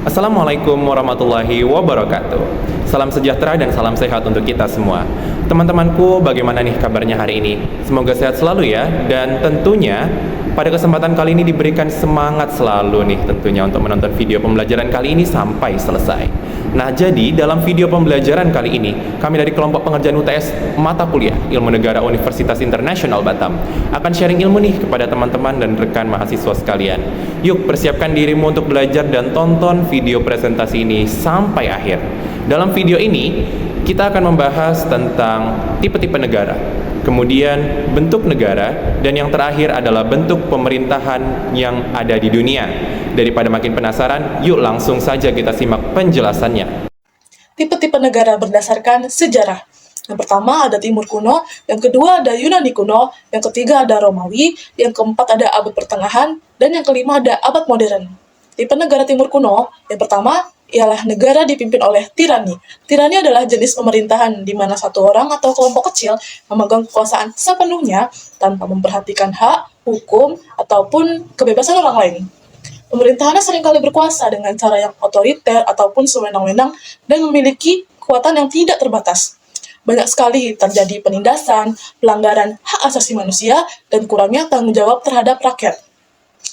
Assalamualaikum warahmatullahi wabarakatuh. Salam sejahtera dan salam sehat untuk kita semua. Teman-temanku, bagaimana nih kabarnya hari ini? Semoga sehat selalu ya. Dan tentunya pada kesempatan kali ini diberikan semangat selalu nih tentunya untuk menonton video pembelajaran kali ini sampai selesai. Nah, jadi dalam video pembelajaran kali ini, kami dari kelompok pengerjaan UTS mata kuliah Ilmu Negara Universitas Internasional Batam akan sharing ilmu nih kepada teman-teman dan rekan mahasiswa sekalian. Yuk, persiapkan dirimu untuk belajar dan tonton video presentasi ini sampai akhir. Dalam video ini, kita akan membahas tentang tipe-tipe negara, kemudian bentuk negara, dan yang terakhir adalah bentuk pemerintahan yang ada di dunia. Daripada makin penasaran, yuk langsung saja kita simak penjelasannya. Tipe-tipe negara berdasarkan sejarah. Yang pertama ada Timur kuno, yang kedua ada Yunani kuno, yang ketiga ada Romawi, yang keempat ada abad pertengahan, dan yang kelima ada abad modern. Tipe negara Timur kuno, yang pertama ialah negara dipimpin oleh tirani. Tirani adalah jenis pemerintahan di mana satu orang atau kelompok kecil memegang kekuasaan sepenuhnya tanpa memperhatikan hak, hukum, ataupun kebebasan orang lain. Pemerintahannya seringkali berkuasa dengan cara yang otoriter ataupun sewenang-wenang dan memiliki kekuatan yang tidak terbatas. Banyak sekali terjadi penindasan, pelanggaran hak asasi manusia, dan kurangnya tanggung jawab terhadap rakyat.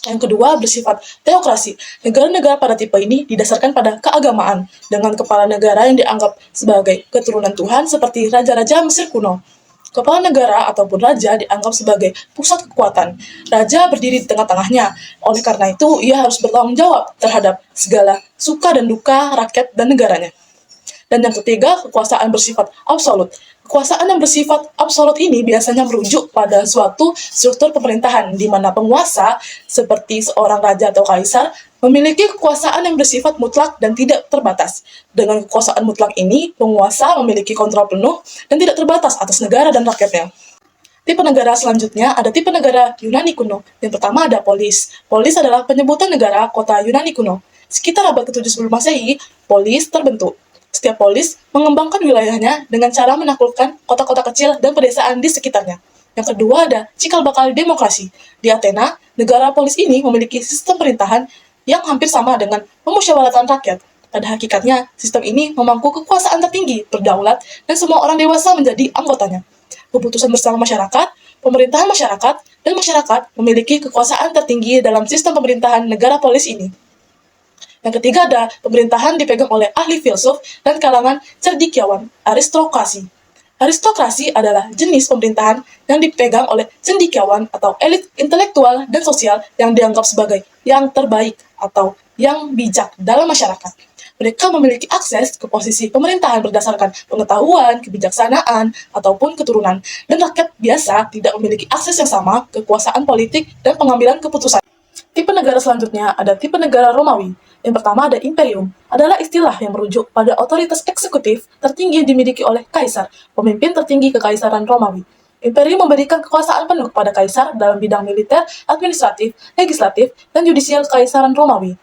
Yang kedua bersifat teokrasi. Negara-negara pada tipe ini didasarkan pada keagamaan, dengan kepala negara yang dianggap sebagai keturunan Tuhan seperti raja-raja Mesir kuno. Kepala negara ataupun raja dianggap sebagai pusat kekuatan. Raja berdiri di tengah-tengahnya. Oleh karena itu, ia harus bertanggung jawab terhadap segala suka dan duka rakyat dan negaranya. Dan yang ketiga, kekuasaan bersifat absolut. Kekuasaan yang bersifat absolut ini biasanya merujuk pada suatu struktur pemerintahan di mana penguasa, seperti seorang raja atau kaisar, memiliki kekuasaan yang bersifat mutlak dan tidak terbatas. Dengan kekuasaan mutlak ini, penguasa memiliki kontrol penuh dan tidak terbatas atas negara dan rakyatnya. Tipe negara selanjutnya ada tipe negara Yunani kuno. Yang pertama ada polis. Polis adalah penyebutan negara kota Yunani kuno. Sekitar abad ke-7 sebelum Masehi, polis terbentuk. Setiap polis mengembangkan wilayahnya dengan cara menaklukkan kota-kota kecil dan pedesaan di sekitarnya. Yang kedua ada cikal bakal demokrasi. Di Athena, negara polis ini memiliki sistem pemerintahan yang hampir sama dengan pemusyawaratan rakyat. Pada hakikatnya, sistem ini memangku kekuasaan tertinggi, berdaulat, dan semua orang dewasa menjadi anggotanya. Keputusan bersama masyarakat, pemerintahan masyarakat, dan masyarakat memiliki kekuasaan tertinggi dalam sistem pemerintahan negara polis ini. Yang ketiga ada pemerintahan dipegang oleh ahli filsuf dan kalangan cendekiawan, aristokrasi. Aristokrasi adalah jenis pemerintahan yang dipegang oleh cendekiawan atau elit intelektual dan sosial yang dianggap sebagai yang terbaik atau yang bijak dalam masyarakat. Mereka memiliki akses ke posisi pemerintahan berdasarkan pengetahuan, kebijaksanaan, ataupun keturunan, dan rakyat biasa tidak memiliki akses yang sama ke kekuasaan politik dan pengambilan keputusan. Tipe negara selanjutnya ada tipe negara Romawi. Yang pertama ada imperium, adalah istilah yang merujuk pada otoritas eksekutif tertinggi yang dimiliki oleh kaisar, pemimpin tertinggi kekaisaran Romawi. Imperium memberikan kekuasaan penuh kepada kaisar dalam bidang militer, administratif, legislatif, dan yudisial kekaisaran Romawi.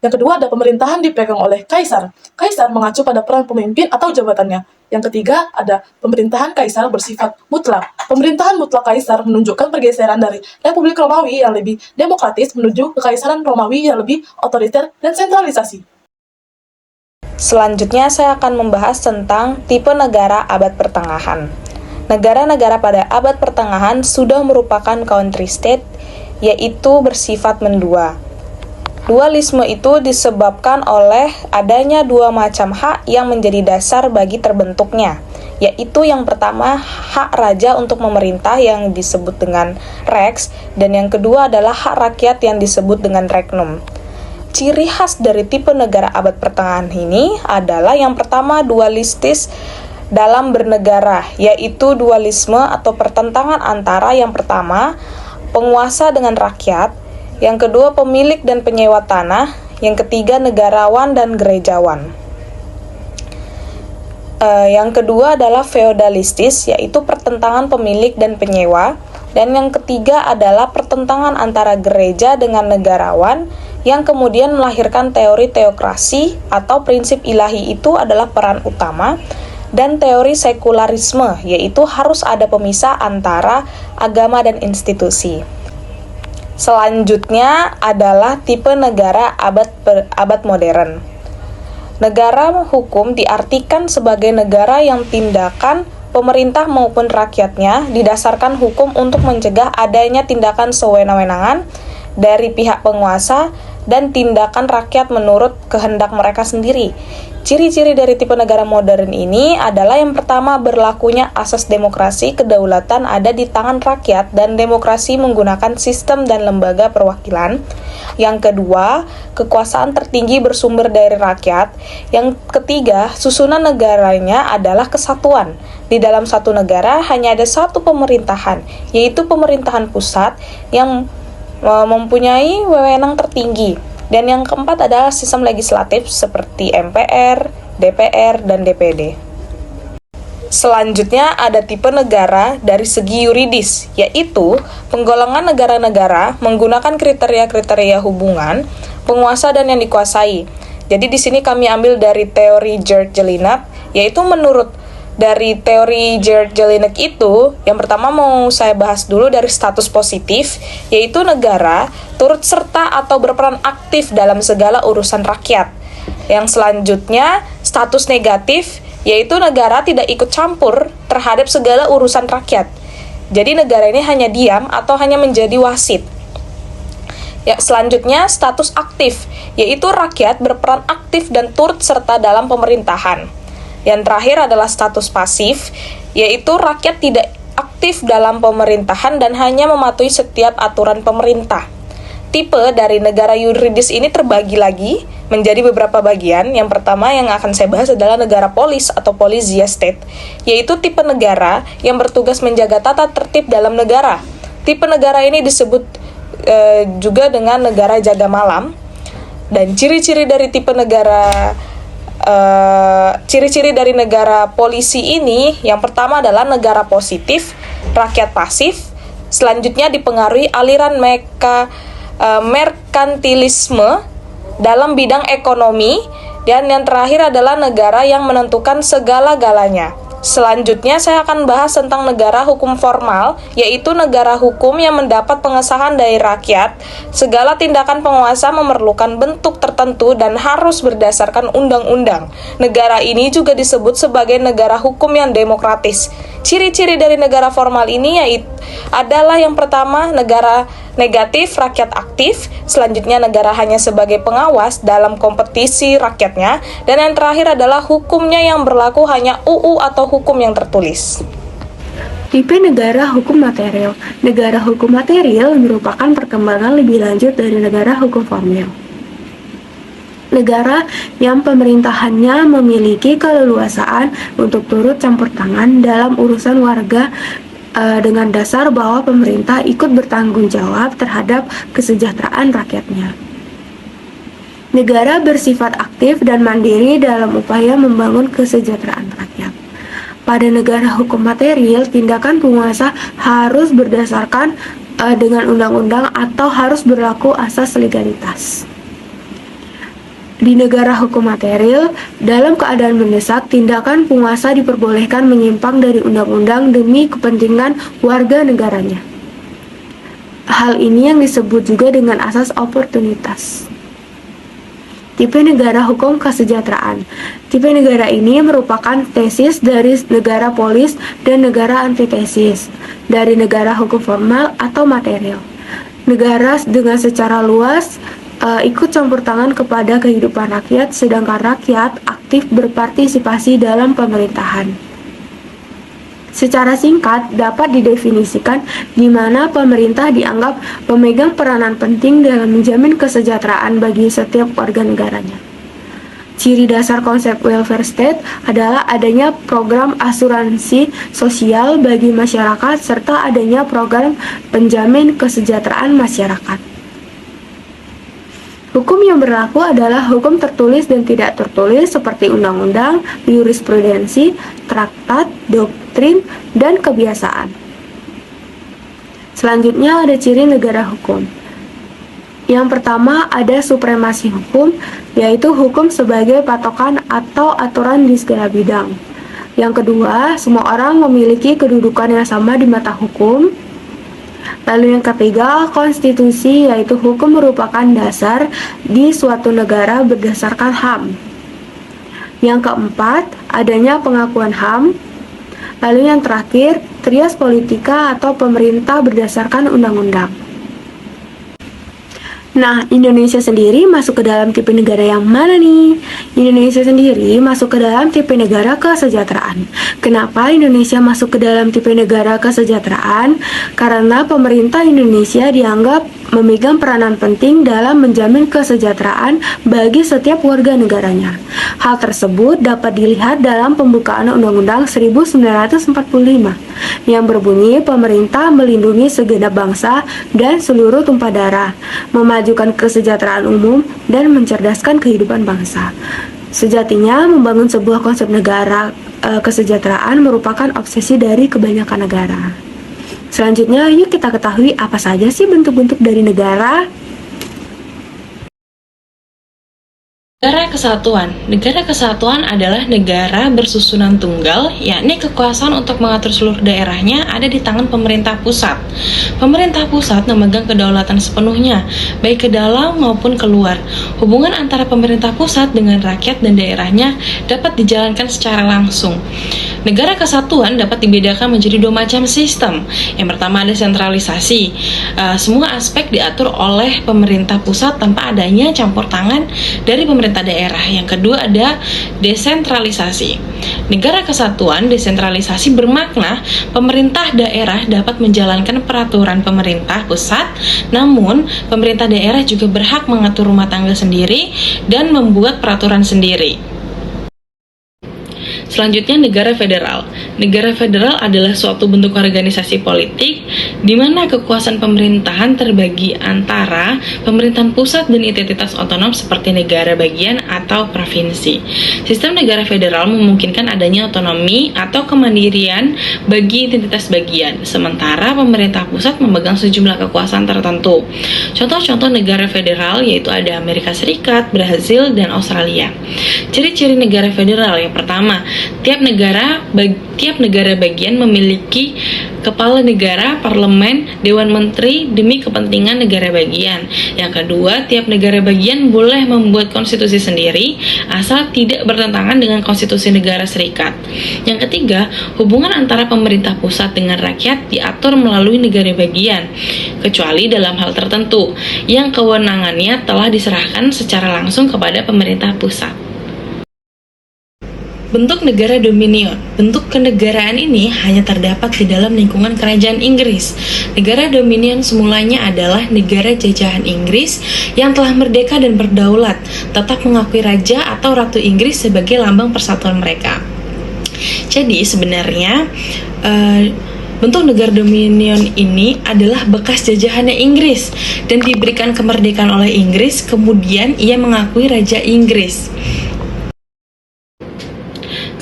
Yang kedua ada pemerintahan dipegang oleh kaisar. Kaisar mengacu pada peran pemimpin atau jabatannya. Yang ketiga ada pemerintahan kaisar bersifat mutlak. Pemerintahan mutlak kaisar menunjukkan pergeseran dari Republik Romawi yang lebih demokratis menuju kekaisaran Romawi yang lebih otoriter dan sentralisasi. Selanjutnya saya akan membahas tentang tipe negara abad pertengahan. Negara-negara pada abad pertengahan sudah merupakan country state, yaitu bersifat mendua. Dualisme itu disebabkan oleh adanya dua macam hak yang menjadi dasar bagi terbentuknya, yaitu yang pertama hak raja untuk memerintah yang disebut dengan rex, dan yang kedua adalah hak rakyat yang disebut dengan regnum. Ciri khas dari tipe negara abad pertengahan ini adalah yang pertama dualistis dalam bernegara, yaitu dualisme atau pertentangan antara yang pertama penguasa dengan rakyat, yang kedua pemilik dan penyewa tanah, yang ketiga negarawan dan gerejawan. Yang kedua adalah feodalistis, yaitu pertentangan pemilik dan penyewa, dan yang ketiga adalah pertentangan antara gereja dengan negarawan, yang kemudian melahirkan teori teokrasi atau prinsip ilahi itu adalah peran utama, dan teori sekularisme, yaitu harus ada pemisah antara agama dan institusi. Selanjutnya adalah tipe negara abad modern. Negara hukum diartikan sebagai negara yang tindakan pemerintah maupun rakyatnya didasarkan hukum untuk mencegah adanya tindakan sewenang-wenangan dari pihak penguasa dan tindakan rakyat menurut kehendak mereka sendiri. Ciri-ciri dari tipe negara modern ini adalah yang pertama, berlakunya asas demokrasi, kedaulatan ada di tangan rakyat dan demokrasi menggunakan sistem dan lembaga perwakilan. Yang kedua, kekuasaan tertinggi bersumber dari rakyat. Yang ketiga, susunan negaranya adalah kesatuan. Di dalam satu negara hanya ada satu pemerintahan, yaitu pemerintahan pusat yang mempunyai wewenang tertinggi. Dan yang keempat adalah sistem legislatif seperti MPR, DPR, dan DPD. Selanjutnya ada tipe negara dari segi yuridis, yaitu penggolongan negara-negara menggunakan kriteria-kriteria hubungan, penguasa dan yang dikuasai. Jadi di sini kami ambil dari teori George Jelinek, yaitu menurut dari teori George Jelinek itu, yang pertama mau saya bahas dulu dari status positif, yaitu negara turut serta atau berperan aktif dalam segala urusan rakyat. Yang selanjutnya, status negatif, yaitu negara tidak ikut campur terhadap segala urusan rakyat. Jadi negara ini hanya diam atau hanya menjadi wasit. Ya, selanjutnya, status aktif, yaitu rakyat berperan aktif dan turut serta dalam pemerintahan. Yang terakhir adalah status pasif, yaitu rakyat tidak aktif dalam pemerintahan dan hanya mematuhi setiap aturan pemerintah. Tipe dari negara yuridis ini terbagi lagi menjadi beberapa bagian. Yang pertama yang akan saya bahas adalah negara polis atau polizia state, yaitu tipe negara yang bertugas menjaga tata tertib dalam negara. Tipe negara ini disebut juga dengan negara jaga malam. Dan ciri-ciri dari tipe negara ciri-ciri dari negara polisi ini, yang pertama adalah negara positif, rakyat pasif. Selanjutnya dipengaruhi aliran merkantilisme dalam bidang ekonomi, dan yang terakhir adalah negara yang menentukan segala-galanya. Selanjutnya saya akan bahas tentang negara hukum formal, yaitu negara hukum yang mendapat pengesahan dari rakyat. Segala tindakan penguasa memerlukan bentuk tertentu dan harus berdasarkan undang-undang. Negara ini juga disebut sebagai negara hukum yang demokratis. Ciri-ciri dari negara formal ini yaitu adalah yang pertama, negara negatif, rakyat aktif. Selanjutnya, negara hanya sebagai pengawas dalam kompetisi rakyatnya. Dan yang terakhir adalah hukumnya yang berlaku hanya UU atau hukum yang tertulis. Tipe negara hukum material. Negara hukum material merupakan perkembangan lebih lanjut dari negara hukum formil. Negara yang pemerintahannya memiliki keleluasaan untuk turut campur tangan dalam urusan warga dengan dasar bahwa pemerintah ikut bertanggung jawab terhadap kesejahteraan rakyatnya. Negara bersifat aktif dan mandiri dalam upaya membangun kesejahteraan rakyat. Pada negara hukum material, tindakan penguasa harus berdasarkan dengan undang-undang atau harus berlaku asas legalitas. Di negara hukum material, dalam keadaan mendesak, tindakan penguasa diperbolehkan menyimpang dari undang-undang demi kepentingan warga negaranya. Hal ini yang disebut juga dengan asas oportunitas. Tipe negara hukum kesejahteraan. Tipe negara ini merupakan tesis dari negara polis dan negara antitesis dari negara hukum formal atau material. Negara dengan secara luas ikut campur tangan kepada kehidupan rakyat, sedangkan rakyat aktif berpartisipasi dalam pemerintahan. Secara singkat, dapat didefinisikan di mana pemerintah dianggap memegang peranan penting dalam menjamin kesejahteraan bagi setiap warga negaranya. Ciri dasar konsep welfare state adalah adanya program asuransi sosial bagi masyarakat serta adanya program penjamin kesejahteraan masyarakat. Hukum yang berlaku adalah hukum tertulis dan tidak tertulis seperti undang-undang, jurisprudensi, traktat, doktrin, dan kebiasaan. Selanjutnya ada ciri negara hukum. Yang pertama ada supremasi hukum, yaitu hukum sebagai patokan atau aturan di segala bidang. Yang kedua, semua orang memiliki kedudukan yang sama di mata hukum. Lalu yang ketiga, konstitusi, yaitu hukum merupakan dasar di suatu negara berdasarkan HAM. Yang keempat, adanya pengakuan HAM. Lalu yang terakhir, trias politika atau pemerintah berdasarkan undang-undang. Nah, Indonesia sendiri masuk ke dalam tipe negara yang mana nih? Indonesia sendiri masuk ke dalam tipe negara kesejahteraan. Kenapa Indonesia masuk ke dalam tipe negara kesejahteraan? Karena pemerintah Indonesia dianggap memegang peranan penting dalam menjamin kesejahteraan bagi setiap warga negaranya. Hal tersebut dapat dilihat dalam pembukaan Undang-Undang 1945 yang berbunyi pemerintah melindungi segenap bangsa dan seluruh tumpah darah, memajukan kesejahteraan umum, dan mencerdaskan kehidupan bangsa. Sejatinya, membangun sebuah konsep negara kesejahteraan merupakan obsesi dari kebanyakan negara. Selanjutnya, yuk kita ketahui apa saja sih bentuk-bentuk dari negara. Negara kesatuan. Negara kesatuan adalah negara bersusunan tunggal, yakni kekuasaan untuk mengatur seluruh daerahnya ada di tangan pemerintah pusat. Pemerintah pusat memegang kedaulatan sepenuhnya, baik ke dalam maupun keluar. Hubungan antara pemerintah pusat dengan rakyat dan daerahnya dapat dijalankan secara langsung. Negara kesatuan dapat dibedakan menjadi dua macam sistem. Yang pertama ada sentralisasi. Semua aspek diatur oleh pemerintah pusat tanpa adanya campur tangan dari pemerintah daerah. Yang kedua ada desentralisasi. Negara kesatuan desentralisasi bermakna pemerintah daerah dapat menjalankan peraturan pemerintah pusat, namun pemerintah daerah juga berhak mengatur rumah tangga sendiri dan membuat peraturan sendiri. Selanjutnya, negara federal. Negara federal adalah suatu bentuk organisasi politik di mana kekuasaan pemerintahan terbagi antara pemerintahan pusat dan entitas otonom seperti negara bagian atau provinsi. Sistem negara federal memungkinkan adanya otonomi atau kemandirian bagi entitas bagian, sementara pemerintah pusat memegang sejumlah kekuasaan tertentu. Contoh-contoh negara federal yaitu ada Amerika Serikat, Brazil, dan Australia. Ciri-ciri negara federal yang pertama, tiap negara bagian memiliki kepala negara, parlemen, dewan menteri demi kepentingan negara bagian. Yang kedua, tiap negara bagian boleh membuat konstitusi sendiri asal tidak bertentangan dengan konstitusi negara serikat. Yang ketiga, hubungan antara pemerintah pusat dengan rakyat diatur melalui negara bagian, kecuali dalam hal tertentu yang kewenangannya telah diserahkan secara langsung kepada pemerintah pusat. Bentuk negara dominion. Bentuk kenegaraan ini hanya terdapat di dalam lingkungan kerajaan Inggris. Negara dominion semulanya adalah negara jajahan Inggris yang telah merdeka dan berdaulat, tetap mengakui raja atau ratu Inggris sebagai lambang persatuan mereka. Jadi sebenarnya bentuk negara dominion ini adalah bekas jajahannya Inggris dan diberikan kemerdekaan oleh Inggris, kemudian ia mengakui raja Inggris.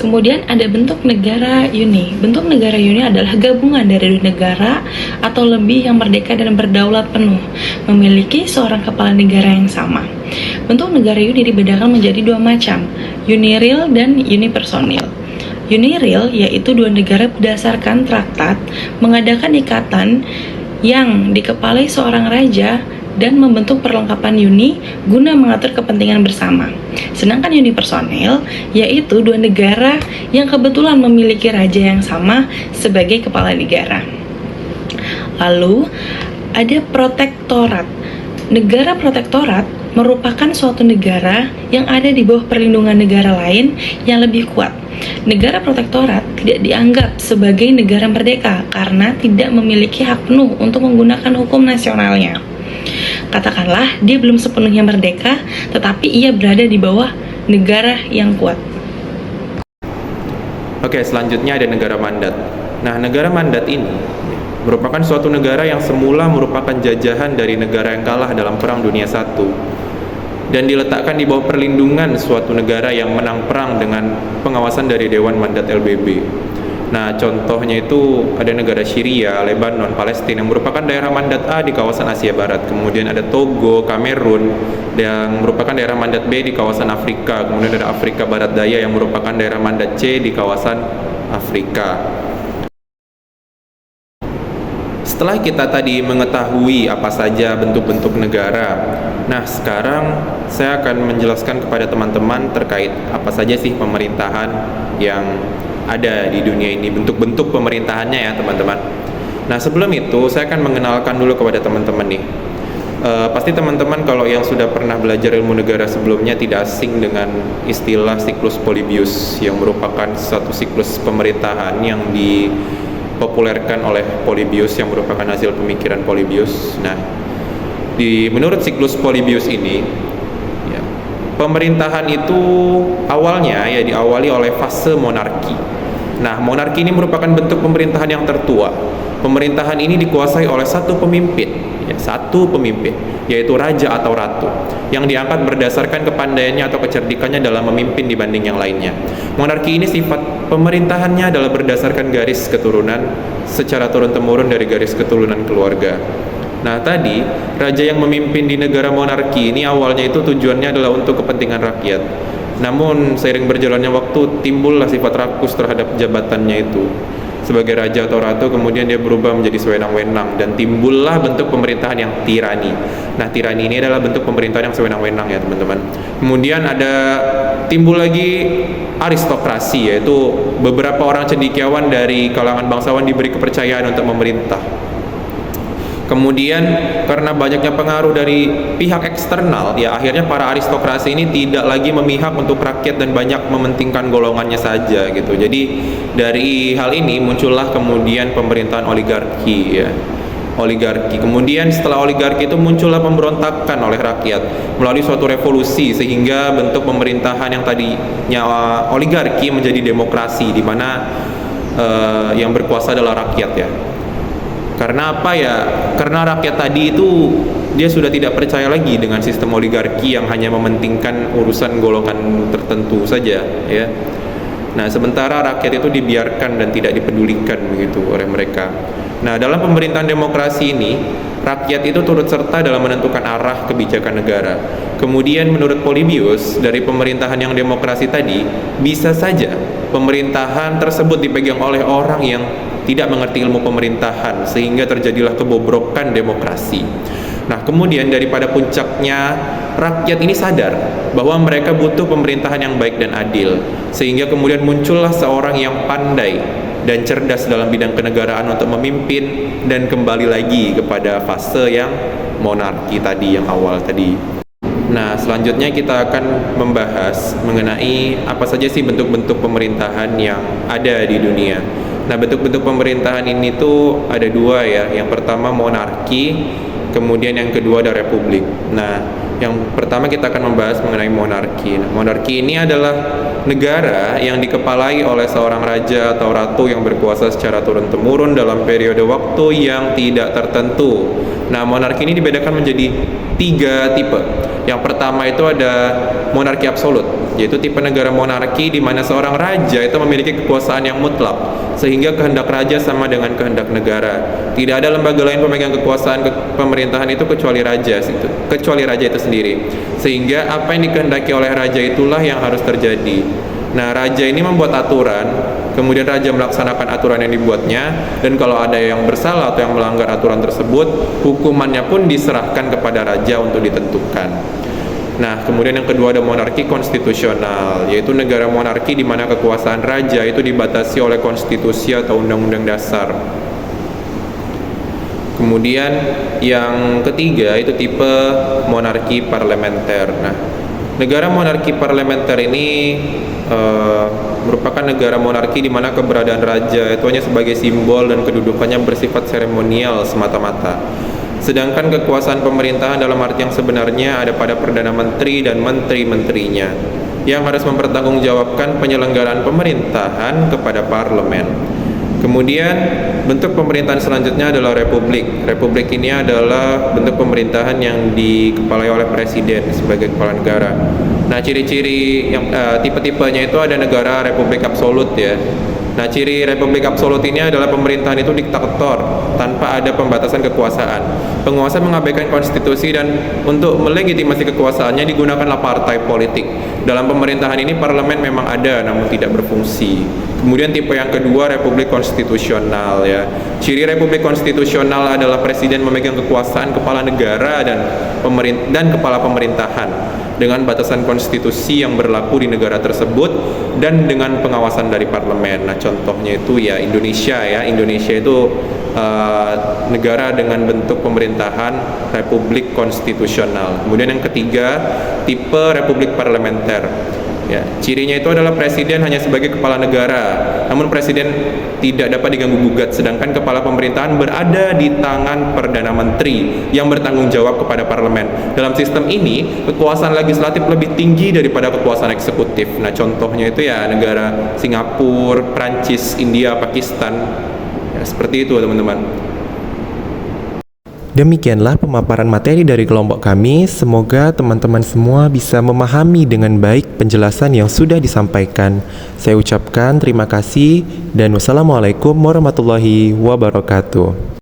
Kemudian ada bentuk negara uni. Bentuk negara uni adalah gabungan dari dua negara atau lebih yang merdeka dan berdaulat penuh, memiliki seorang kepala negara yang sama. Bentuk negara uni dibedakan menjadi dua macam, unireal dan unipersonal. Unireal yaitu dua negara berdasarkan traktat mengadakan ikatan yang dikepalai seorang raja dan membentuk perlengkapan uni guna mengatur kepentingan bersama. Sedangkan unipersonal yaitu dua negara yang kebetulan memiliki raja yang sama sebagai kepala negara. Lalu ada protektorat. Negara protektorat merupakan suatu negara yang ada di bawah perlindungan negara lain yang lebih kuat. Negara protektorat tidak dianggap sebagai negara merdeka karena tidak memiliki hak penuh untuk menggunakan hukum nasionalnya. Katakanlah dia belum sepenuhnya merdeka, tetapi ia berada di bawah negara yang kuat. Oke, selanjutnya ada negara mandat. Nah, negara mandat ini merupakan suatu negara yang semula merupakan jajahan dari negara yang kalah dalam Perang Dunia I dan diletakkan di bawah perlindungan suatu negara yang menang perang dengan pengawasan dari Dewan Mandat PBB. Nah, contohnya itu ada negara Syria, Lebanon, Palestina yang merupakan daerah mandat A di kawasan Asia Barat. Kemudian ada Togo, Kamerun yang merupakan daerah mandat B di kawasan Afrika. Kemudian ada Afrika Barat Daya yang merupakan daerah mandat C di kawasan Afrika. setelah kita tadi mengetahui apa saja bentuk-bentuk negara, nah sekarang saya akan menjelaskan kepada teman-teman terkait apa saja sih pemerintahan yang ada di dunia ini, bentuk-bentuk pemerintahannya ya teman-teman. Nah sebelum itu saya akan mengenalkan dulu kepada teman-teman nih. Pasti teman-teman kalau yang sudah pernah belajar ilmu negara sebelumnya tidak asing dengan istilah siklus Polybius yang merupakan satu siklus pemerintahan yang dipopulerkan oleh Polybius yang merupakan hasil pemikiran Polybius. Nah, menurut siklus Polybius ini, ya, pemerintahan itu awalnya ya diawali oleh fase monarki. Nah, monarki ini merupakan bentuk pemerintahan yang tertua. Pemerintahan ini dikuasai oleh satu pemimpin, yaitu raja atau ratu, yang diangkat berdasarkan kepandaiannya atau kecerdikannya dalam memimpin dibanding yang lainnya. Monarki ini sifat pemerintahannya adalah berdasarkan garis keturunan secara turun-temurun dari garis keturunan keluarga. Nah tadi, raja yang memimpin di negara monarki ini awalnya itu tujuannya adalah untuk kepentingan rakyat. Namun seiring berjalannya waktu timbullah sifat rakus terhadap jabatannya itu sebagai raja atau ratu, kemudian dia berubah menjadi sewenang-wenang dan timbullah bentuk pemerintahan yang tirani. Nah, tirani ini adalah bentuk pemerintahan yang sewenang-wenang ya teman-teman. Kemudian timbul lagi aristokrasi, yaitu beberapa orang cendekiawan dari kalangan bangsawan diberi kepercayaan untuk memerintah. Kemudian karena banyaknya pengaruh dari pihak eksternal, ya akhirnya para aristokrasi ini tidak lagi memihak untuk rakyat dan banyak mementingkan golongannya saja gitu. Jadi dari hal ini muncullah kemudian pemerintahan oligarki ya. Oligarki. Kemudian setelah oligarki itu muncullah pemberontakan oleh rakyat melalui suatu revolusi sehingga bentuk pemerintahan yang tadinya oligarki menjadi demokrasi di mana yang berkuasa adalah rakyat ya. Karena apa ya? Karena rakyat tadi itu dia sudah tidak percaya lagi dengan sistem oligarki yang hanya mementingkan urusan golongan tertentu saja, ya. Nah, sementara rakyat itu dibiarkan dan tidak dipedulikan begitu oleh mereka. Nah, dalam pemerintahan demokrasi ini, rakyat itu turut serta dalam menentukan arah kebijakan negara. Kemudian menurut Polybius, dari pemerintahan yang demokrasi tadi, bisa saja pemerintahan tersebut dipegang oleh orang yang tidak mengerti ilmu pemerintahan sehingga terjadilah kebobrokan demokrasi. Nah, kemudian daripada puncaknya rakyat ini sadar bahwa mereka butuh pemerintahan yang baik dan adil, sehingga kemudian muncullah seorang yang pandai dan cerdas dalam bidang kenegaraan untuk memimpin dan kembali lagi kepada fase yang monarki tadi yang awal tadi. Nah, selanjutnya kita akan membahas mengenai apa saja sih bentuk-bentuk pemerintahan yang ada di dunia. Nah, bentuk-bentuk pemerintahan ini tuh ada dua ya. Yang pertama monarki, kemudian yang kedua ada republik. Nah, yang pertama kita akan membahas mengenai monarki. Nah, monarki ini adalah negara yang dikepalai oleh seorang raja atau ratu yang berkuasa secara turun-temurun dalam periode waktu yang tidak tertentu. Nah, monarki ini dibedakan menjadi 3 tipe. Yang pertama itu ada monarki absolut, yaitu tipe negara monarki di mana seorang raja itu memiliki kekuasaan yang mutlak, sehingga kehendak raja sama dengan kehendak negara. Tidak ada lembaga lain pemegang kekuasaan pemerintahan itu kecuali raja itu sendiri. Sehingga apa yang dikehendaki oleh raja itulah yang harus terjadi. Nah, raja ini membuat aturan, kemudian raja melaksanakan aturan yang dibuatnya, dan kalau ada yang bersalah atau yang melanggar aturan tersebut, hukumannya pun diserahkan kepada raja untuk ditentukan. Nah, kemudian yang kedua ada monarki konstitusional, yaitu negara monarki di mana kekuasaan raja itu dibatasi oleh konstitusi atau undang-undang dasar. Kemudian yang ketiga itu tipe monarki parlementer. Nah, negara monarki parlementer ini merupakan negara monarki di mana keberadaan raja itu hanya sebagai simbol dan kedudukannya bersifat seremonial semata-mata. Sedangkan kekuasaan pemerintahan dalam arti yang sebenarnya ada pada Perdana Menteri dan menteri-menterinya yang harus mempertanggungjawabkan penyelenggaraan pemerintahan kepada parlemen. Kemudian bentuk pemerintahan selanjutnya adalah republik. Republik ini adalah bentuk pemerintahan yang dikepalai oleh presiden sebagai kepala negara. Nah, ciri-ciri yang tipe-tipenya itu ada negara republik absolut ya. Nah, ciri republik absolut ini adalah pemerintahan itu diktator tanpa ada pembatasan kekuasaan. Penguasa mengabaikan konstitusi dan untuk melegitimasi kekuasaannya digunakanlah partai politik. Dalam pemerintahan ini parlemen memang ada namun tidak berfungsi. Kemudian tipe yang kedua, republik konstitusional ya. Ciri republik konstitusional adalah presiden memegang kekuasaan kepala negara dan kepala pemerintahan dengan batasan konstitusi yang berlaku di negara tersebut dan dengan pengawasan dari parlemen. Nah, contohnya itu ya Indonesia ya. Indonesia itu negara dengan bentuk pemerintahan republik konstitusional. Kemudian yang ketiga, tipe republik parlementer. Ya, cirinya itu adalah presiden hanya sebagai kepala negara, namun presiden tidak dapat diganggu-gugat, sedangkan kepala pemerintahan berada di tangan Perdana Menteri yang bertanggung jawab kepada parlemen. Dalam sistem ini, kekuasaan legislatif lebih tinggi daripada kekuasaan eksekutif. Nah, contohnya itu ya negara Singapura, Prancis, India, Pakistan. Ya, seperti itu teman-teman. Demikianlah pemaparan materi dari kelompok kami. Semoga teman-teman semua bisa memahami dengan baik penjelasan yang sudah disampaikan. Saya ucapkan terima kasih dan wassalamualaikum warahmatullahi wabarakatuh.